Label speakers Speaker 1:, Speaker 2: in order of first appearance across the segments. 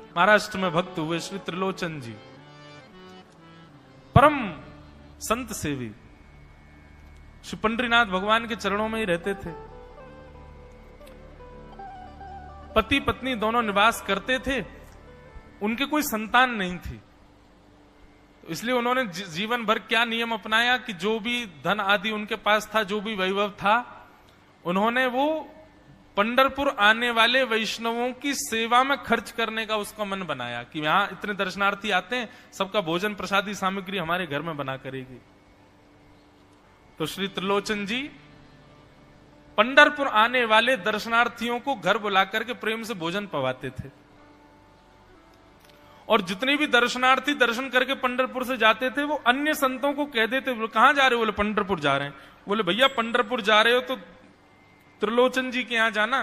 Speaker 1: महाराष्ट्र में भक्त हुए श्री त्रिलोचन जी, परम संत सेवी, श्री पंडरीनाथ भगवान के चरणों में ही रहते थे। पति पत्नी दोनों निवास करते थे, उनके कोई संतान नहीं थी, तो इसलिए उन्होंने जीवन भर क्या नियम अपनाया कि जो भी धन आदि उनके पास था, जो भी वैभव था, उन्होंने वो पंढरपुर आने वाले वैष्णवों की सेवा में खर्च करने का उसका मन बनाया कि यहां इतने दर्शनार्थी आते हैं, सबका भोजन प्रसादी सामग्री हमारे घर में बना करेगी। तो श्री त्रिलोचन जी पंढरपुर आने वाले दर्शनार्थियों को घर बुलाकर के प्रेम से भोजन पवाते थे। और जितने भी दर्शनार्थी दर्शन करके पंढरपुर से जाते थे, वो अन्य संतों को कह देते, बोले कहां जा रहे हो? बोले पंढरपुर जा रहे हैं। बोले भैया पंढरपुर जा रहे हो तो त्रिलोचन जी के यहां जाना,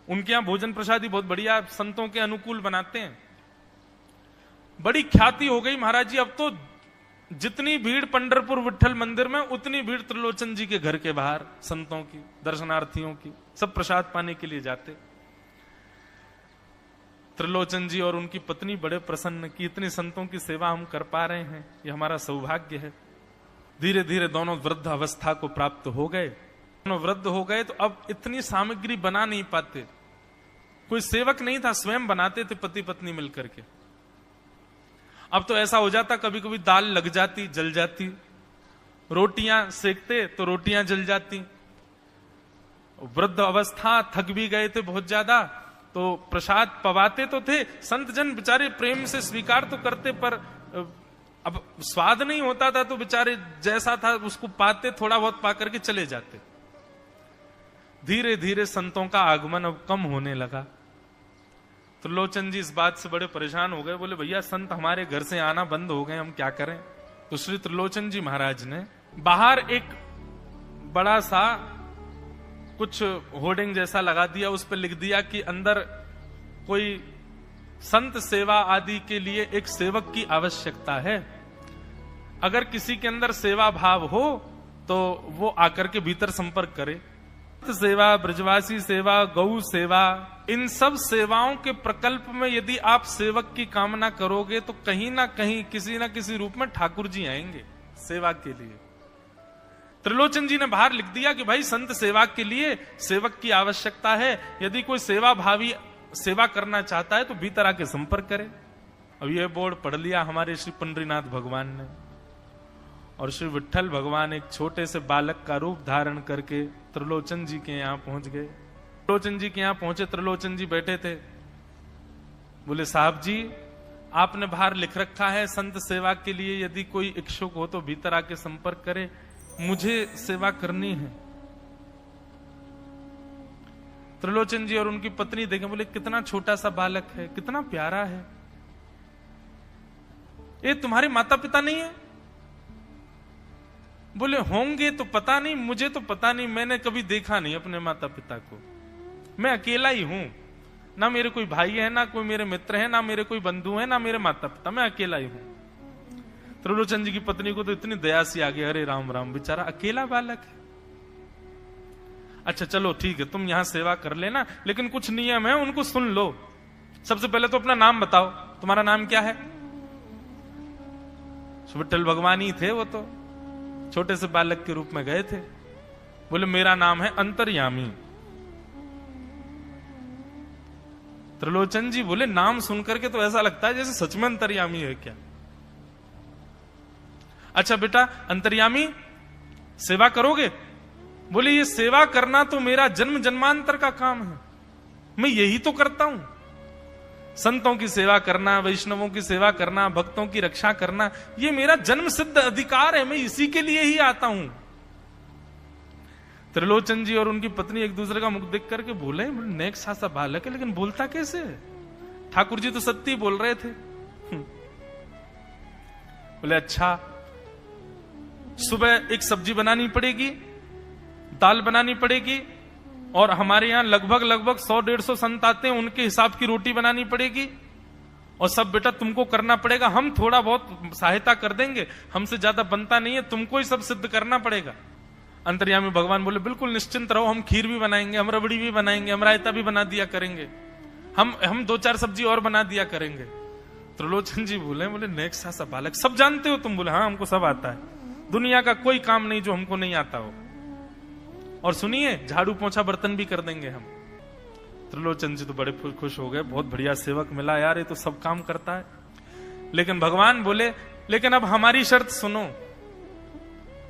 Speaker 1: उनके यहां भोजन प्रसादी बहुत बढ़िया संतों के अनुकूल बनाते हैं। बड़ी ख्याति हो गई महाराज जी, अब तो जितनी भीड़ पंढरपुर विठल मंदिर में, उतनी भीड़ त्रिलोचन जी के घर के बाहर संतों की, दर्शनार्थियों की, सब प्रसाद पाने के लिए जाते। त्रिलोचन जी और उनकी पत्नी बड़े प्रसन्न कि इतनी संतों की सेवा हम कर पा रहे हैं, ये हमारा सौभाग्य है। धीरे धीरे दोनों वृद्ध अवस्था को प्राप्त हो गए। दोनों वृद्ध हो गए तो अब इतनी सामग्री बना नहीं पाते, कोई सेवक नहीं था, स्वयं बनाते थे पति पत्नी मिलकर के। अब तो ऐसा हो जाता, कभी कभी दाल लग जाती, जल जाती, रोटियां सेकते तो रोटियां जल जाती। वृद्ध अवस्था, थक भी गए थे बहुत ज्यादा, तो प्रसाद पवाते तो थे, संत जन बेचारे प्रेम से स्वीकार तो करते, पर अब स्वाद नहीं होता था, तो बेचारे जैसा था उसको पाते, थोड़ा बहुत पा करके चले जाते। धीरे धीरे संतों का आगमन अब कम होने लगा। त्रिलोचन जी इस बात से बड़े परेशान हो गए, बोले भैया संत हमारे घर से आना बंद हो गए, हम क्या करें? तो श्री त्रिलोचन जी महाराज ने बाहर एक बड़ा सा कुछ होर्डिंग जैसा लगा दिया, उस पर लिख दिया कि अंदर कोई संत सेवा आदि के लिए एक सेवक की आवश्यकता है। अगर किसी के अंदर सेवा भाव हो तो वो आकर के भीतर संपर्क करे। सेवा, ब्रजवासी सेवा, गौ सेवा, इन सब सेवाओं के प्रकल्प में यदि आप सेवक की कामना करोगे तो कहीं ना कहीं किसी ना किसी रूप में ठाकुर जी आएंगे सेवा के लिए। त्रिलोचन जी ने बाहर लिख दिया कि भाई संत सेवा के लिए सेवक की आवश्यकता है, यदि कोई सेवा भावी सेवा करना चाहता है तो भीतर आके संपर्क करे। अब यह बोर्ड पढ़ लिया हमारे श्री पंडरीनाथ भगवान ने, और श्री विठल भगवान एक छोटे से बालक का रूप धारण करके त्रिलोचन जी के यहां पहुंच गए। त्रिलोचन जी के यहां पहुंचे, त्रिलोचन जी बैठे थे। बोले साहब जी, आपने बाहर लिख रखा है संत सेवा के लिए यदि कोई इच्छुक हो तो भीतर आके संपर्क करे, मुझे सेवा करनी है। त्रिलोचन जी और उनकी पत्नी देखें, बोले कितना छोटा सा बालक है, कितना प्यारा है, ये तुम्हारे माता पिता नहीं है? बोले होंगे तो पता नहीं, मुझे तो पता नहीं, मैंने कभी देखा नहीं अपने माता पिता को, मैं अकेला ही हूं, ना मेरे कोई भाई है, ना कोई मेरे मित्र है, ना मेरे कोई बंधु है, ना मेरे माता पिता, मैं अकेला ही हूं। त्रिलोचन जी की पत्नी को तो इतनी दया सी आ गई, अरे राम राम, बेचारा अकेला बालक है। अच्छा चलो ठीक है, तुम यहां सेवा कर लेना, लेकिन कुछ नियम है उनको सुन लो। सबसे पहले तो अपना नाम बताओ, तुम्हारा नाम क्या है? विठल भगवान ही थे, वो तो छोटे से बालक के रूप में गए थे। बोले मेरा नाम है अंतर्यामी। त्रिलोचन जी बोले नाम सुनकर के तो ऐसा लगता है जैसे सच में अंतर्यामी है क्या? अच्छा बेटा अंतर्यामी, सेवा करोगे? बोले ये सेवा करना तो मेरा जन्म जन्मांतर का काम है, मैं यही तो करता हूं। संतों की सेवा करना, वैष्णवों की सेवा करना, भक्तों की रक्षा करना, ये मेरा जन्म सिद्ध अधिकार है, मैं इसी के लिए ही आता हूं। त्रिलोचन जी और उनकी पत्नी एक दूसरे का मुख देख करके बोले, नेक सा बालक है लेकिन बोलता कैसे है? ठाकुर जी तो सत्य बोल रहे थे। बोले अच्छा, सुबह एक सब्जी बनानी पड़ेगी, दाल बनानी पड़ेगी, और हमारे यहां लगभग 100-150 संत आते हैं, उनके हिसाब की रोटी बनानी पड़ेगी, और सब बेटा तुमको करना पड़ेगा, हम थोड़ा बहुत सहायता कर देंगे, हमसे ज्यादा बनता नहीं है, तुमको ही सब सिद्ध करना पड़ेगा। अंतर्यामी भगवान बोले बिल्कुल निश्चिंत रहो, हम खीर भी बनाएंगे, हम रबड़ी भी बनाएंगे, हम रायता भी बना दिया करेंगे। हम 2-4 सब्जी और बना दिया करेंगे। त्रिलोचन जी बोले नेक्स्ट सा बालक, सब जानते हो तुम? बोले हाँ, हमको सब आता है, दुनिया का कोई काम नहीं जो हमको नहीं आता हो। और सुनिए, झाड़ू पोंछा बर्तन भी कर देंगे हम। त्रिलोचन जी तो बड़े खुश हो गए, बहुत बढ़िया सेवक मिला यार, ये तो सब काम करता है। लेकिन भगवान बोले लेकिन अब हमारी शर्त सुनो।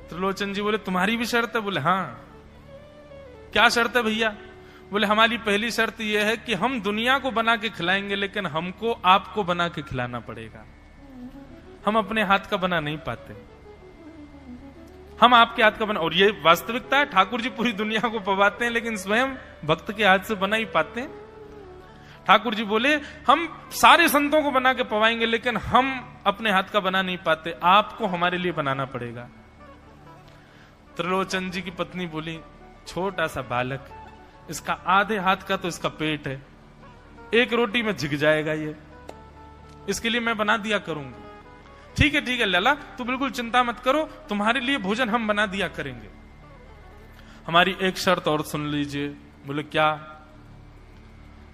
Speaker 1: त्रिलोचन जी बोले तुम्हारी भी शर्त है? बोले हाँ। क्या शर्त है भैया? बोले हमारी पहली शर्त यह है कि हम दुनिया को बना के खिलाएंगे, लेकिन हमको आपको बना के खिलाना पड़ेगा। हम अपने हाथ का बना नहीं पाते, हम आपके हाथ का बना। और ये वास्तविकता है, ठाकुर जी पूरी दुनिया को पवाते हैं, लेकिन स्वयं भक्त के हाथ से बना ही पाते हैं। ठाकुर जी बोले हम सारे संतों को बना के पवाएंगे, लेकिन हम अपने हाथ का बना नहीं पाते, आपको हमारे लिए बनाना पड़ेगा। त्रिलोचन जी की पत्नी बोली छोटा सा बालक, इसका आधे हाथ का तो इसका पेट है, एक रोटी में झिक जाएगा ये, इसके लिए मैं बना दिया करूंगी। ठीक है लला, तू बिल्कुल चिंता मत करो, तुम्हारे लिए भोजन हम बना दिया करेंगे। हमारी एक शर्त और सुन लीजिए। बोले क्या?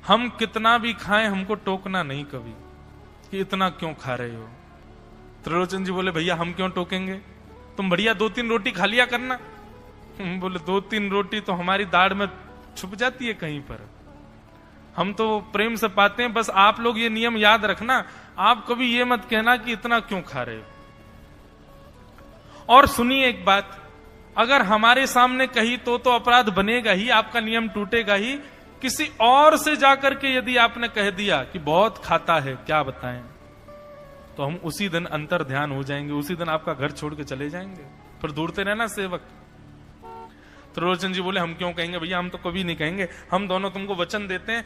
Speaker 1: हम कितना भी खाएं हमको टोकना नहीं कभी कि इतना क्यों खा रहे हो। त्रिलोचन जी बोले भैया हम क्यों टोकेंगे, तुम बढ़िया 2-3 रोटी खा लिया करना। बोले 2-3 रोटी तो हमारी दाढ़ में छुप जाती है कहीं पर, हम तो प्रेम से पाते हैं। बस आप लोग ये नियम याद रखना, आप कभी ये मत कहना कि इतना क्यों खा रहे हो। और सुनिए एक बात, अगर हमारे सामने कही तो अपराध बनेगा ही, आपका नियम टूटेगा ही। किसी और से जाकर के यदि आपने कह दिया कि बहुत खाता है, क्या बताएं, तो हम उसी दिन अंतर ध्यान हो जाएंगे, उसी दिन आपका घर छोड़ के चले जाएंगे, फिर दूरते रहना सेवक। त्रिलोचन जी बोले हम क्यों कहेंगे भैया, हम तो कभी नहीं कहेंगे, हम दोनों तुमको वचन देते हैं,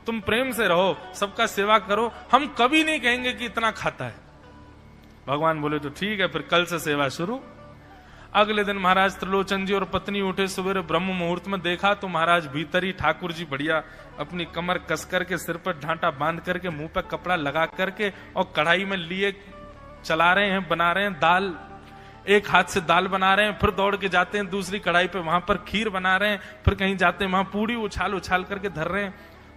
Speaker 1: तुम प्रेम से रहो, सबका सेवा करो, हम कभी नहीं कहेंगे कि इतना खाता है। भगवान बोले तो ठीक है, फिर कल से सेवा शुरू। अगले दिन महाराज त्रिलोचन जी और पत्नी उठे सवेरे ब्रह्म मुहूर्त में, देखा तो महाराज भीतर ही ठाकुर जी बढ़िया अपनी कमर कस करके, सिर पर ढांटा बांध करके, मुंह पर कपड़ा लगा करके और कढ़ाई में लिए चला रहे हैं, बना रहे हैं दाल। एक हाथ से दाल बना रहे हैं, फिर दौड़ के जाते हैं दूसरी कढ़ाई पे, वहां पर खीर बना रहे हैं, फिर कहीं जाते हैं वहां पूड़ी उछाल उछाल करके धर रहे हैं।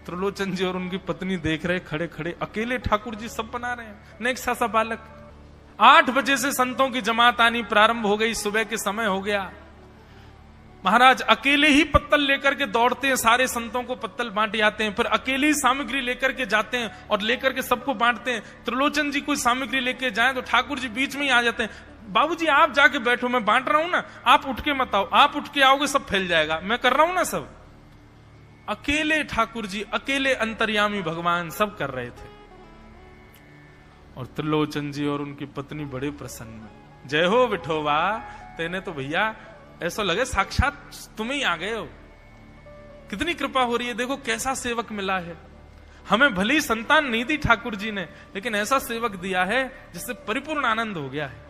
Speaker 1: त्रिलोचन जी और उनकी पत्नी देख रहे खड़े खड़े, अकेले ठाकुर जी सब बना रहे हैं, नेक्सा सा बालक। 8 बजे से संतों की जमात आनी प्रारंभ हो गई, सुबह के समय हो गया। महाराज अकेले ही पत्तल लेकर के दौड़ते हैं, सारे संतों को पत्तल बांटे आते हैं, फिर अकेले ही सामग्री लेकर के जाते हैं और लेकर के सबको बांटते हैं। त्रिलोचन जी कोई सामग्री लेके जाए तो ठाकुर जी बीच में ही आ जाते हैं, बाबूजी आप जाके बैठो, मैं बांट रहा हूं ना, आप उठ के मत आओ, आप उठ के आओगे सब फैल जाएगा, मैं कर रहा हूं ना सब। अकेले ठाकुर जी, अकेले अंतर्यामी भगवान सब कर रहे थे। और त्रिलोचन जी और उनकी पत्नी बड़े प्रसन्न, जय हो विठोबा, तेने तो भैया ऐसा लगे साक्षात तुम ही आ गए हो, कितनी कृपा हो रही है, देखो कैसा सेवक मिला है हमें। भली संतान नहीं दी ठाकुर जी ने, लेकिन ऐसा सेवक दिया है जिससे परिपूर्ण आनंद हो गया है।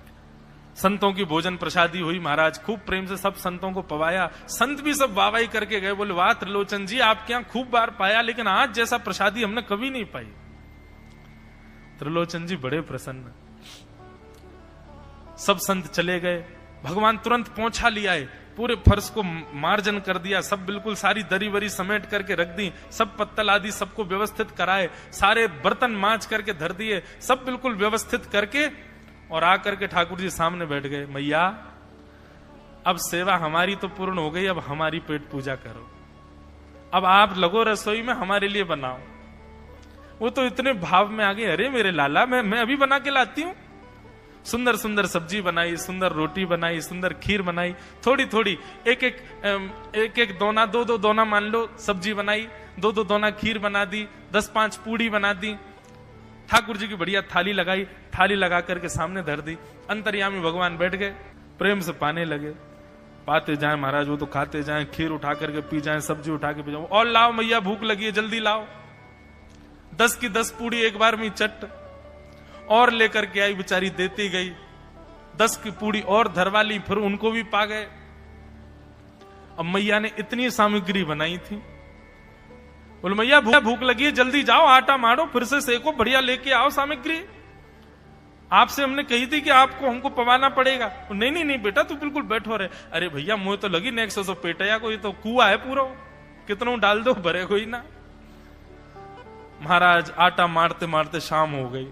Speaker 1: संतों की भोजन प्रसादी हुई, महाराज खूब प्रेम से सब संतों को पवाया, संत भी सब वाहवाही करके गए, बोले वाह त्रिलोचन जी आपके यहां खूब बार पाया, लेकिन आज जैसा प्रसादी हमने कभी नहीं पाई। त्रिलोचन जी बड़े प्रसन्न। सब संत चले गए, भगवान तुरंत पोंछा लिया है, पूरे फर्श को मार्जन कर दिया, सब बिल्कुल सारी दरी वरी समेट करके रख दी, सब पत्तल आदि सबको व्यवस्थित कराए, सारे बर्तन मांज करके धर दिए, सब बिल्कुल व्यवस्थित करके, और आकर के ठाकुर जी सामने बैठ गए। मैया अब सेवा हमारी तो पूर्ण हो गई, अब हमारी पेट पूजा करो, अब आप लगो रसोई में, हमारे लिए बनाओ। वो तो इतने भाव में आ गए, अरे मेरे लाला मैं अभी बना के लाती हूं। सुंदर सुंदर सब्जी बनाई, सुंदर रोटी बनाई, सुंदर खीर बनाई, थोड़ी थोड़ी एक दोना, दो दोना मान लो सब्जी बनाई, दो दोना खीर बना दी, 10-5 पूड़ी बना दी, ठाकुर जी की बढ़िया थाली लगाई, थाली लगा करके सामने धर दी। अंतर्यामी भगवान बैठ गए, प्रेम से पाने लगे, पाते जाए महाराज, वो तो खाते जाए, खीर उठा करके पी जाए, सब्जी उठा के पी जाओ, और लाओ मैया भूख लगी है जल्दी लाओ। 10 की 10 पूड़ी एक बार में चट और लेकर के आई, बेचारी देती गई, 10 की पूड़ी और धरवा ली, फिर उनको भी पा गए। अब मैया ने इतनी सामग्री बनाई थी, बोले मैया भूख लगी है जल्दी जाओ, आटा मारो, फिर से सेको, बढ़िया लेके आओ सामग्री, आपसे हमने कही थी कि आपको हमको पवाना पड़ेगा। नहीं बेटा तू बिल्कुल बैठो रहे। अरे भैया मुझे तो लगी नेक्स्ट सो पेटया को, ये तो कुआ है पूरा, कितना डाल दो भरे कोई ना। महाराज आटा मारते मारते शाम हो गई।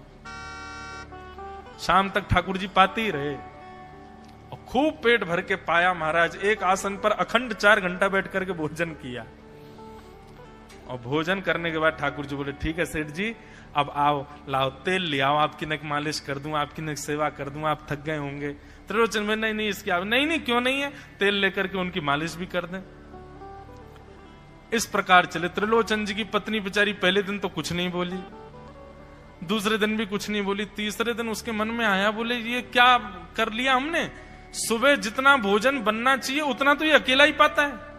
Speaker 1: शाम तक ठाकुर जी पाते ही रहे और खूब पेट भर के पाया। महाराज एक आसन पर अखंड 4 घंटा बैठ करके भोजन किया और भोजन करने के बाद ठाकुर जी बोले, ठीक है सेठ जी, अब आओ, लाओ तेल ले आओ, आपकी नक मालिश कर दूं, आपकी नक सेवा कर दूं, आप थक गए होंगे। त्रिलोचन में नहीं इसकी नहीं क्यों नहीं है, तेल लेकर के उनकी मालिश भी कर दें। इस प्रकार चले। त्रिलोचन जी की पत्नी बेचारी पहले दिन तो कुछ नहीं बोली, दूसरे दिन भी कुछ नहीं बोली, तीसरे दिन उसके मन में आया, बोले ये क्या कर लिया हमने। सुबह जितना भोजन बनना चाहिए उतना तो ये अकेला ही पाता है।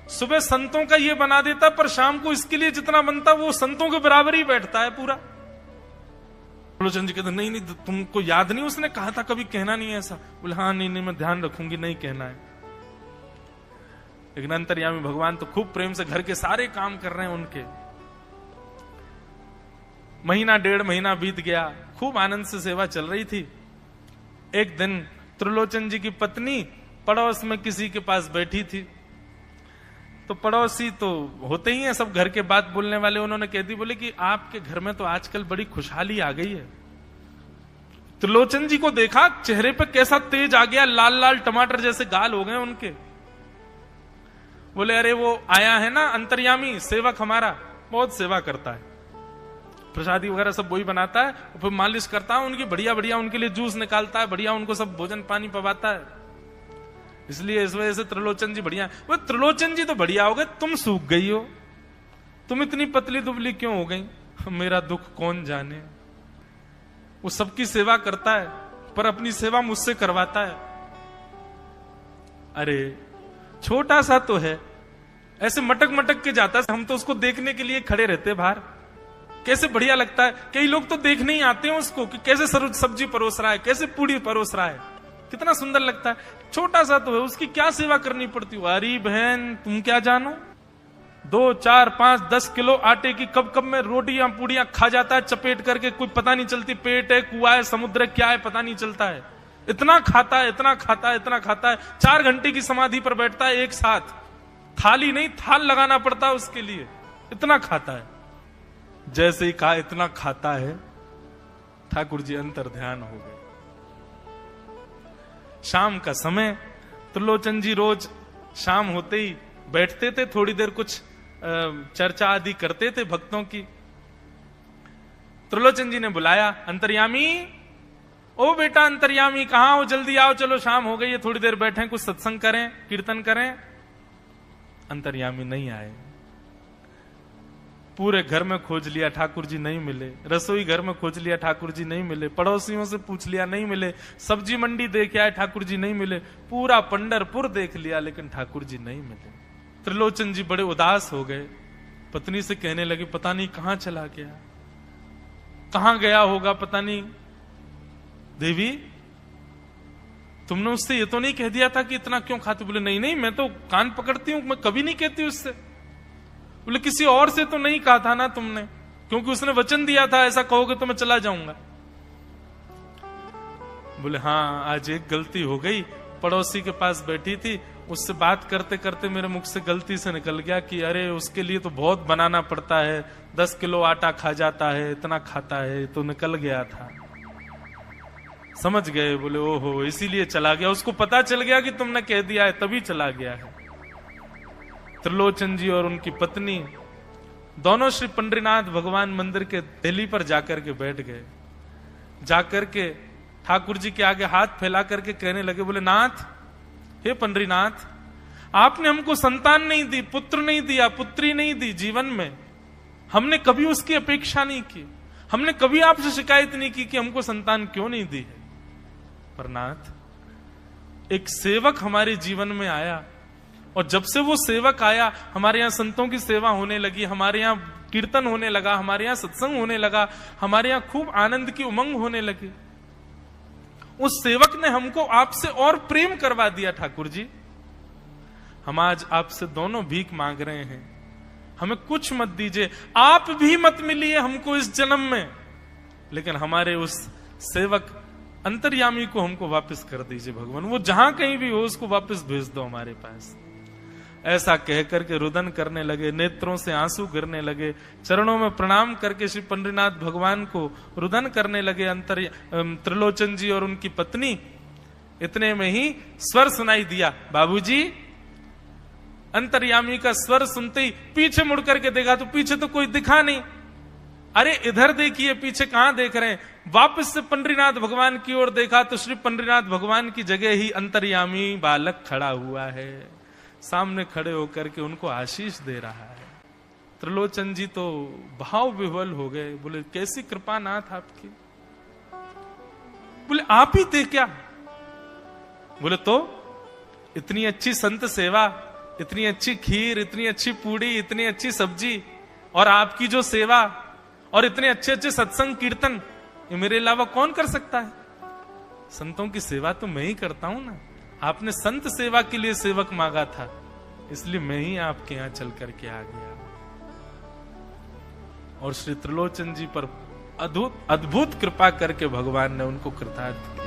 Speaker 1: सुबह संतों का ये बना देता, पर शाम को इसके लिए जितना बनता वो संतों के बराबर ही बैठता है पूरा। त्रिलोचन जी कहते नहीं तुमको याद नहीं, उसने कहा था कभी कहना नहीं ऐसा। बोले हाँ नहीं मैं ध्यान रखूंगी, नहीं कहना है। लेकिन अंतर्यामी भगवान तो खूब प्रेम से घर के सारे काम कर रहे हैं उनके। महीना 1.5 महीना बीत गया, खूब आनंद से सेवा चल रही थी। एक दिन त्रिलोचन जी की पत्नी पड़ोस में किसी के पास बैठी थी, तो पड़ोसी तो होते ही हैं सब घर के बात बोलने वाले, उन्होंने कह दी, बोले कि आपके घर में तो आजकल बड़ी खुशहाली आ गई है। त्रिलोचन जी को देखा, चेहरे पे कैसा तेज आ गया, लाल लाल टमाटर जैसे गाल हो गए उनके। बोले अरे वो आया है ना अंतर्यामी सेवक हमारा, बहुत सेवा करता है, प्रसादी वगैरह सब वही बनाता है, फिर मालिश करता है उनकी, बढ़िया बढ़िया उनके लिए जूस निकालता है, बढ़िया उनको सब भोजन पानी पवाता है, इसलिए इस वजह से त्रिलोचन जी बढ़िया। वो त्रिलोचन जी तो बढ़िया हो गए, तुम सूख गई हो, तुम इतनी पतली दुबली क्यों हो गई, मेरा दुख कौन जाने। वो सबकी सेवा करता है पर अपनी सेवा मुझसे करवाता है। अरे छोटा सा तो है, ऐसे मटक मटक के जाता है, हम तो उसको देखने के लिए खड़े रहते बाहर, कैसे बढ़िया लगता है। कई लोग तो देखने ही आते हैं उसको कि कैसे सब्जी परोस रहा है, कैसे पूड़ी परोस रहा है, कितना सुंदर लगता है। छोटा सा तो है, उसकी क्या सेवा करनी पड़ती है। अरे बहन तुम क्या जानो, 2, 4, 5, 10 किलो आटे की कब कब में रोटियां पूड़ियां खा जाता है चपेट करके, कोई पता नहीं चलती, पेट है कुआ है समुद्र है क्या है पता नहीं चलता है। इतना खाता है, इतना खाता है, इतना खाता है। 4 घंटे की समाधि पर बैठता है एक साथ, थाली नहीं थाल लगाना पड़ता है उसके लिए, इतना खाता है। जैसे ही कहा इतना खाता है, ठाकुर जी अंतर ध्यान हो गए। शाम का समय, त्रिलोचन जी रोज शाम होते ही बैठते थे, थोड़ी देर कुछ चर्चा आदि करते थे भक्तों की। त्रिलोचन जी ने बुलाया, अंतर्यामी, ओ बेटा अंतर्यामी कहां हो, जल्दी आओ, चलो शाम हो गई है, थोड़ी देर बैठे कुछ सत्संग करें, कीर्तन करें। अंतर्यामी नहीं आए। पूरे घर में खोज लिया, ठाकुर जी नहीं मिले। रसोई घर में खोज लिया, ठाकुर जी नहीं मिले। पड़ोसियों से पूछ लिया, नहीं मिले। सब्जी मंडी देख आए, ठाकुर जी नहीं मिले। पूरा पंढरपुर देख लिया, लेकिन ठाकुर जी नहीं मिले। त्रिलोचन जी बड़े उदास हो गए, पत्नी से कहने लगे, पता नहीं कहां चला गया, कहां गया होगा पता नहीं। देवी तुमने उससे ये तो नहीं कह दिया था कि इतना क्यों खाते। बोले नहीं मैं तो कान पकड़ती हूं, मैं कभी नहीं कहती उससे। बोले किसी और से तो नहीं कहा था ना तुमने, क्योंकि उसने वचन दिया था ऐसा कहोगे तो मैं चला जाऊंगा। बोले हाँ आज एक गलती हो गई, पड़ोसी के पास बैठी थी, उससे बात करते करते मेरे मुख से गलती से निकल गया कि अरे उसके लिए तो बहुत बनाना पड़ता है, 10 किलो आटा खा जाता है, इतना खाता है, तो निकल गया था। समझ गए। बोले ओहो इसीलिए चला गया, उसको पता चल गया कि तुमने कह दिया है तभी चला गया है। त्रिलोचन जी और उनकी पत्नी दोनों श्री पंडरीनाथ भगवान मंदिर के दहली पर जाकर के बैठ गए। जाकर के ठाकुर जी के आगे हाथ फैला करके कहने लगे, बोले नाथ, हे पंडरीनाथ, आपने हमको संतान नहीं दी, पुत्र नहीं दिया, पुत्री नहीं दी जीवन में, हमने कभी उसकी अपेक्षा नहीं की, हमने कभी आपसे शिकायत नहीं की कि हमको संतान क्यों नहीं दी है। पर नाथ, एक सेवक हमारे जीवन में आया, और जब से वो सेवक आया हमारे यहाँ संतों की सेवा होने लगी, हमारे यहाँ कीर्तन होने लगा, हमारे यहाँ सत्संग होने लगा, हमारे यहाँ खूब आनंद की उमंग होने लगी। उस सेवक ने हमको आपसे और प्रेम करवा दिया। ठाकुर जी, हम आज आपसे दोनों भीख मांग रहे हैं, हमें कुछ मत दीजिए, आप भी मत मिलिए हमको इस जन्म में, लेकिन हमारे उस सेवक अंतर्यामी को हमको वापस कर दीजिए भगवान। वो जहां कहीं भी हो उसको वापस भेज दो हमारे पास। ऐसा कहकर के रुदन करने लगे, नेत्रों से आंसू गिरने लगे, चरणों में प्रणाम करके श्री पंडरीनाथ भगवान को रुदन करने लगे त्रिलोचन जी और उनकी पत्नी। इतने में ही स्वर सुनाई दिया, बाबूजी। अंतर्यामी का स्वर सुनते ही पीछे मुड़ करके देखा तो पीछे तो कोई दिखा नहीं। अरे इधर देखिए, पीछे कहां देख रहे हैं? वापस से पंडरीनाथ भगवान की ओर देखा तो श्री पंडरीनाथ भगवान की जगह ही अंतर्यामी बालक खड़ा हुआ है, सामने खड़े होकर के उनको आशीष दे रहा है। त्रिलोचन जी तो भाव विह्वल हो गए, बोले कैसी कृपा नाथ आपकी। बोले आप ही थे क्या? बोले तो इतनी अच्छी संत सेवा, इतनी अच्छी खीर, इतनी अच्छी पूड़ी, इतनी अच्छी सब्जी, और आपकी जो सेवा और इतने अच्छे अच्छे सत्संग कीर्तन, ये मेरे अलावा कौन कर सकता है? संतों की सेवा तो मैं ही करता हूं ना। आपने संत सेवा के लिए सेवक मांगा था, इसलिए मैं ही आपके यहां चल करके आ गया। और श्री त्रिलोचन जी पर अद्भुत कृपा करके भगवान ने उनको कृतार्थ किया।